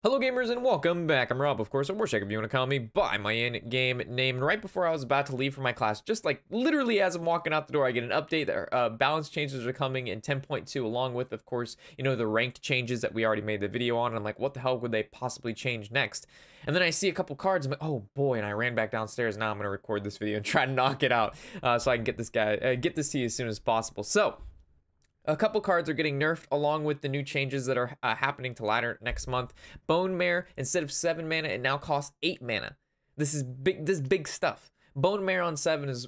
Hello gamers and welcome back. I'm Rob, of course, or Warshak if you want to call me by my in-game name. And right before I was about to leave for my class, just like literally as I'm walking out the door, I get an update that balance changes are coming in 10.2 along with, of course, the ranked changes that we already made the video on. And I'm like, what the hell would they possibly change next? And then I see a couple cards. I'm like, oh boy, and I ran back downstairs. Now I'm going to record this video and try to knock it out so I can get this to you as soon as possible. So a couple cards are getting nerfed along with the new changes that are happening to ladder next month. Bonemare, instead of 7 mana, it now costs 8 mana. This is big stuff. Bonemare on 7 is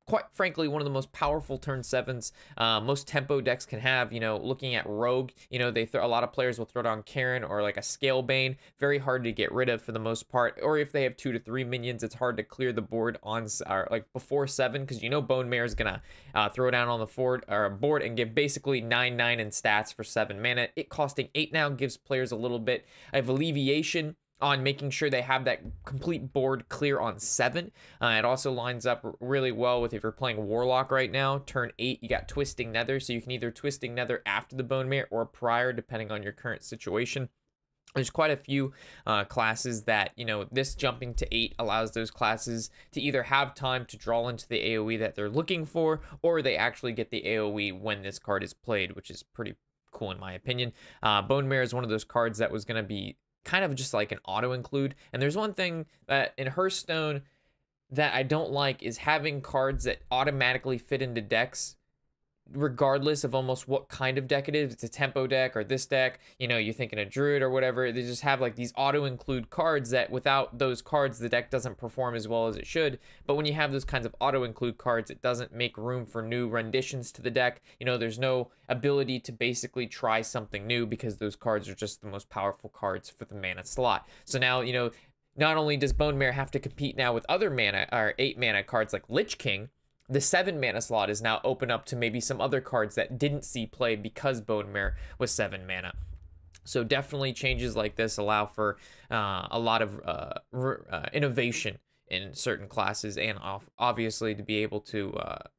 quite frankly one of the most powerful turn 7s most tempo decks can have. Looking at Rogue, a lot of players will throw down Karen or like a Scalebane. Very hard to get rid of for the most part, or if they have 2 to 3 minions, it's hard to clear the board on like before 7, because Bonemare is gonna throw down on the board and give basically 9/9 in stats for 7 mana. It costing 8 now gives players a little bit of alleviation on making sure they have that complete board clear on 7. It also lines up really well with if you're playing Warlock right now. Turn 8, you got Twisting Nether, so you can either Twisting Nether after the Bonemare or prior, depending on your current situation. There's quite a few classes that, this jumping to 8 allows those classes to either have time to draw into the AoE that they're looking for, or they actually get the AoE when this card is played, which is pretty cool in my opinion. Bonemare is one of those cards that was going to be kind of just like an auto include. And there's one thing that in Hearthstone that I don't like is having cards that automatically fit into decks regardless of almost what kind of deck it is. It's a tempo deck or this deck, you're thinking a druid or whatever. They just have like these auto include cards that without those cards the deck doesn't perform as well as it should. But when you have those kinds of auto include cards, it doesn't make room for new renditions to the deck. There's no ability to basically try something new because those cards are just the most powerful cards for the mana slot. So now not only does Bonemare have to compete now with other mana or 8 mana cards like Lich King, the 7 mana slot is now open up to maybe some other cards that didn't see play because Bonemare was 7 mana. So definitely changes like this allow for a lot of innovation in certain classes, and obviously to be able to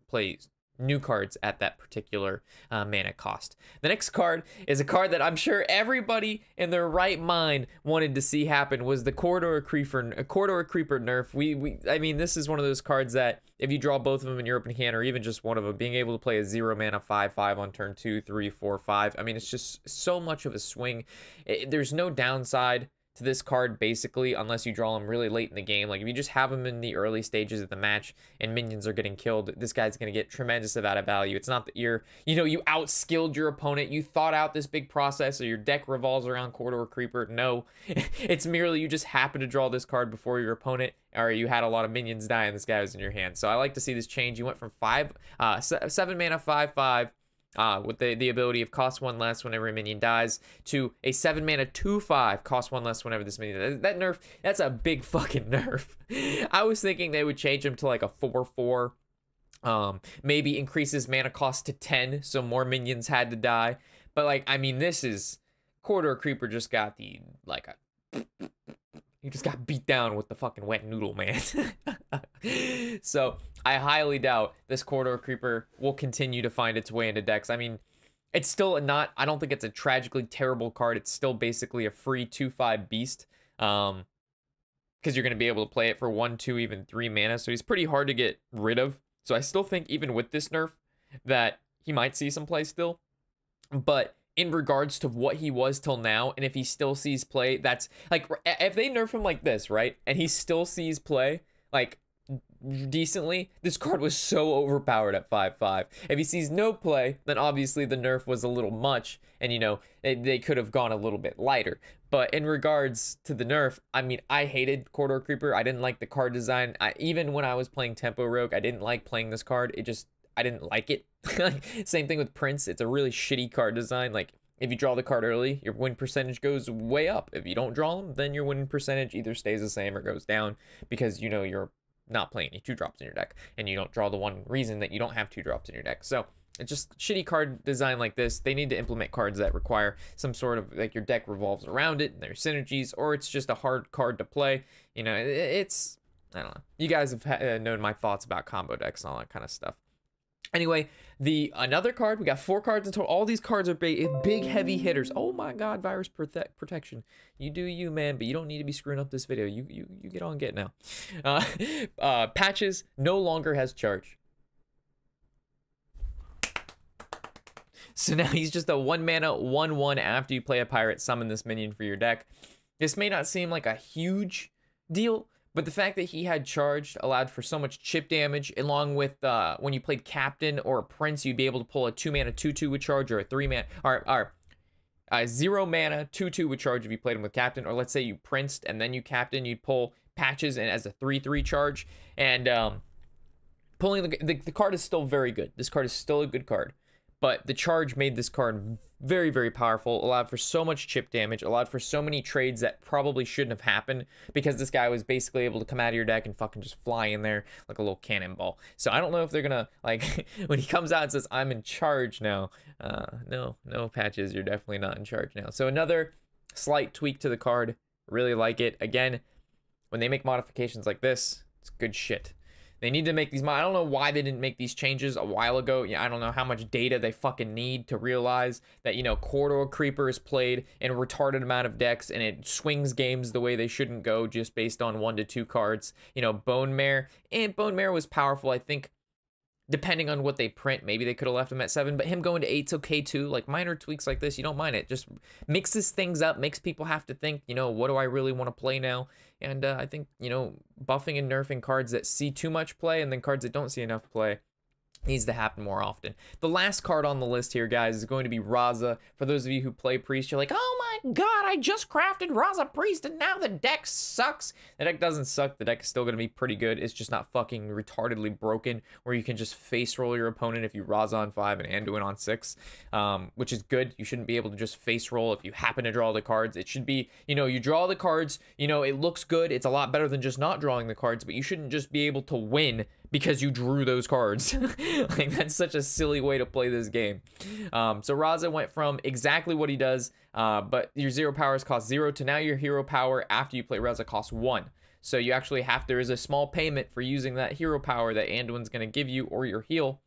play new cards at that particular mana cost. The next card is a card that I'm sure everybody in their right mind wanted to see happen, was the Corridor Creeper nerf. I mean, this is one of those cards that if you draw both of them in your open hand, or even just one of them, being able to play a 0 mana 5/5 on turn 2, 3, 4, 5. I mean, it's just so much of a swing. There's no downside to this card basically, unless you draw him really late in the game. Like if you just have him in the early stages of the match and minions are getting killed, this guy's going to get tremendous amount of value. It's not that you outskilled your opponent, you thought out this big process, or your deck revolves around Corridor Creeper. No, it's merely you just happen to draw this card before your opponent, or you had a lot of minions die and this guy was in your hand. So I like to see this change. You went from 7 mana 5/5 with the ability of cost 1 less whenever a minion dies, to a 7 mana 2/5 cost 1 less whenever this minion dies. That nerf, that's a big fucking nerf. I was thinking they would change him to like a 4/4, maybe increases mana cost to 10 so more minions had to die. But like, I mean, this is Corridor Creeper just got he just got beat down with the fucking wet noodle, man. So I highly doubt this Corridor Creeper will continue to find its way into decks. I mean, it's still I don't think it's a tragically terrible card. It's still basically a free 2/5 beast. Because you're going to be able to play it for 1, 2, even 3 mana. So he's pretty hard to get rid of. So I still think even with this nerf that he might see some play still. But in regards to what he was till now, and if he still sees play, that's like, if they nerf him like this, right, and he still sees play like decently, this card was so overpowered at 5/5. If he sees no play, then obviously the nerf was a little much, and they could have gone a little bit lighter. But in regards to the nerf, I mean, I hated Corridor Creeper. I didn't like the card design. Even when I was playing Tempo Rogue, I didn't like playing this card. I didn't like it. Same thing with Prince. It's a really shitty card design. Like, if you draw the card early, your win percentage goes way up. If you don't draw them, then your win percentage either stays the same or goes down, because you're not playing any 2-drops in your deck, and you don't draw the one reason that you don't have 2-drops in your deck. So it's just shitty card design like this. They need to implement cards that require some sort of, like, your deck revolves around it and there's synergies, or it's just a hard card to play. It's, I don't know. You guys have known my thoughts about combo decks and all that kind of stuff. Anyway, another card, we got 4 cards in total. All these cards are big heavy hitters. Oh my god, virus protection. You do you, man, but you don't need to be screwing up this video. You get on get now. Patches no longer has charge. So now he's just a 1 mana 1/1 after you play a pirate, summon this minion for your deck. This may not seem like a huge deal, but the fact that he had charged allowed for so much chip damage, along with when you played Captain or a Prince, you'd be able to pull a 2 mana 2/2 with charge, or a 3 mana, or 0 mana 2/2 with charge if you played him with Captain, or let's say you Princed and then you Captain, you'd pull Patches and as a 3/3 charge, and pulling the card is still very good. This card is still a good card. But the charge made this card very, very powerful, allowed for so much chip damage, allowed for so many trades that probably shouldn't have happened, because this guy was basically able to come out of your deck and fucking just fly in there like a little cannonball. So I don't know if they're gonna, like, when he comes out and says, I'm in charge now, no Patches, you're definitely not in charge now. So another slight tweak to the card, really like it. Again, when they make modifications like this, it's good shit. They need to make these. I don't know why they didn't make these changes a while ago. Yeah, I don't know how much data they fucking need to realize that, you know, Corridor Creeper is played in a retarded amount of decks and it swings games the way they shouldn't go just based on 1 to 2 cards. You know, Bonemare was powerful, I think. Depending on what they print, maybe they could have left him at 7, but him going to 8's okay too. Like, minor tweaks like this, you don't mind it. Just mixes things up, makes people have to think, you know, what do I really want to play now? And I think, you know, buffing and nerfing cards that see too much play and then cards that don't see enough play needs to happen more often. The last card on the list here, guys, is going to be Raza. For those of you who play Priest, you're like, oh my god, I just crafted Raza Priest and now the deck sucks. The deck doesn't suck. The deck is still going to be pretty good. It's just not fucking retardedly broken where you can just face roll your opponent if you Raza on 5 and Anduin on 6, which is good. You shouldn't be able to just face roll if you happen to draw the cards. It should be, you know, you draw the cards, you know, it looks good. It's a lot better than just not drawing the cards, but you shouldn't just be able to win because you drew those cards. Like, that's such a silly way to play this game. So Raza went from exactly what he does, but your 0 powers cost 0 to now your hero power after you play Raza costs 1. So you actually there is a small payment for using that hero power that Anduin's going to give you, or your heal.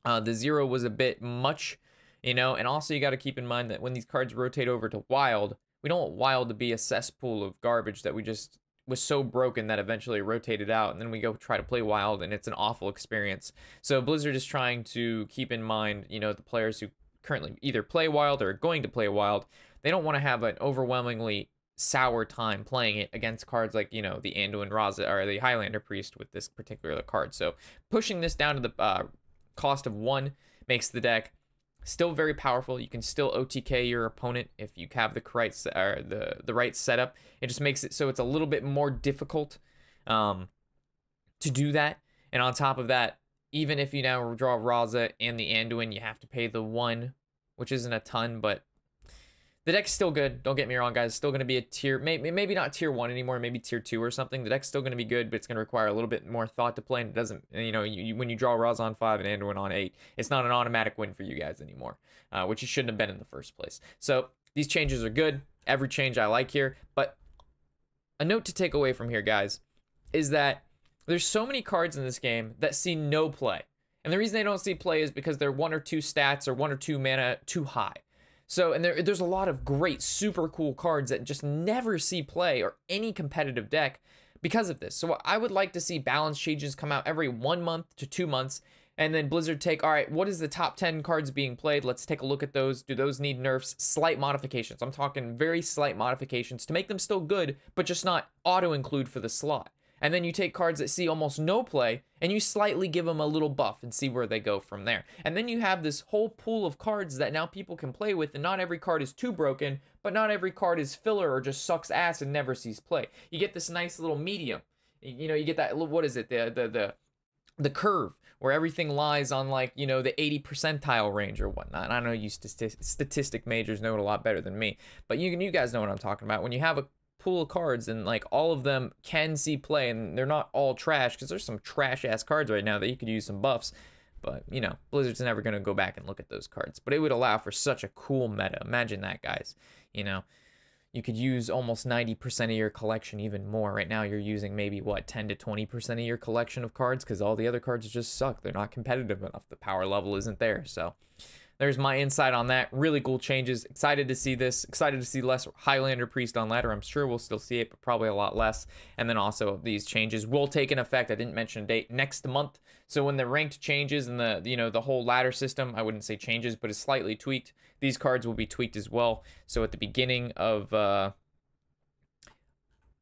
The 0 was a bit much, you know, and also you got to keep in mind that when these cards rotate over to Wild, we don't want Wild to be a cesspool of garbage that we just was so broken that eventually rotated out, and then we go try to play Wild and it's an awful experience. So Blizzard is trying to keep in mind, you know, the players who currently either play Wild or are going to play Wild, they don't want to have an overwhelmingly sour time playing it against cards like, you know, the Anduin Raza or the Highlander Priest with this particular card. So pushing this down to the cost of 1 makes the deck still very powerful. You can still OTK your opponent if you have the correct or the right setup. It just makes it so it's a little bit more difficult to do that. And on top of that, even if you now draw Raza and the Anduin, you have to pay the 1, which isn't a ton, but the deck's still good. Don't get me wrong, guys. It's still going to be a tier, maybe not tier 1 anymore, maybe tier 2 or something. The deck's still going to be good, but it's going to require a little bit more thought to play. And it doesn't, you know, when you draw Raza on 5 and Anduin on 8, it's not an automatic win for you guys anymore, which it shouldn't have been in the first place. So these changes are good. Every change I like here. But a note to take away from here, guys, is that there's so many cards in this game that see no play. And the reason they don't see play is because they're 1 or 2 stats or 1 or 2 mana too high. So, and there's a lot of great, super cool cards that just never see play or any competitive deck because of this. So I would like to see balance changes come out every 1 month to 2 months, and then Blizzard take, all right, what is the top 10 cards being played? Let's take a look at those. Do those need nerfs? Slight modifications. I'm talking very slight modifications to make them still good, but just not auto-include for the slot. And then you take cards that see almost no play, and you slightly give them a little buff and see where they go from there. And then you have this whole pool of cards that now people can play with, and not every card is too broken, but not every card is filler or just sucks ass and never sees play. You get this nice little medium. You know, you get that, what is it, the curve, where everything lies on, like, you know, the 80 percentile range or whatnot. I know you statistic majors know it a lot better than me, but you guys know what I'm talking about. When you have a pool of cards and like all of them can see play and they're not all trash, because there's some trash ass cards right now that you could use some buffs, but you know, Blizzard's never going to go back and look at those cards, but it would allow for such a cool meta. Imagine that, guys. You know, you could use almost 90% of your collection, even more. Right now, you're using maybe, what, 10 to 20% of your collection of cards because all the other cards just suck. They're not competitive enough. The power level isn't there. So there's my insight on that. Really cool changes. Excited to see this. Excited to see less Highlander Priest on ladder. I'm sure we'll still see it, but probably a lot less. And then also these changes will take an effect. I didn't mention a date, next month. So when the ranked changes and the whole ladder system, I wouldn't say changes, but it's slightly tweaked. These cards will be tweaked as well. So at the beginning of I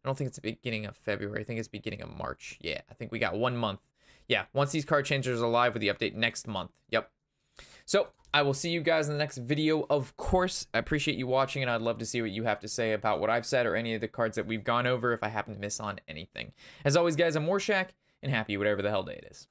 don't think it's the beginning of February. I think it's beginning of March. Yeah, I think we got 1 month. Yeah, once these card changes are live with the update next month. Yep. So I will see you guys in the next video, of course. I appreciate you watching, and I'd love to see what you have to say about what I've said or any of the cards that we've gone over if I happen to miss on anything. As always, guys, I'm Warshak, and happy whatever the hell day it is.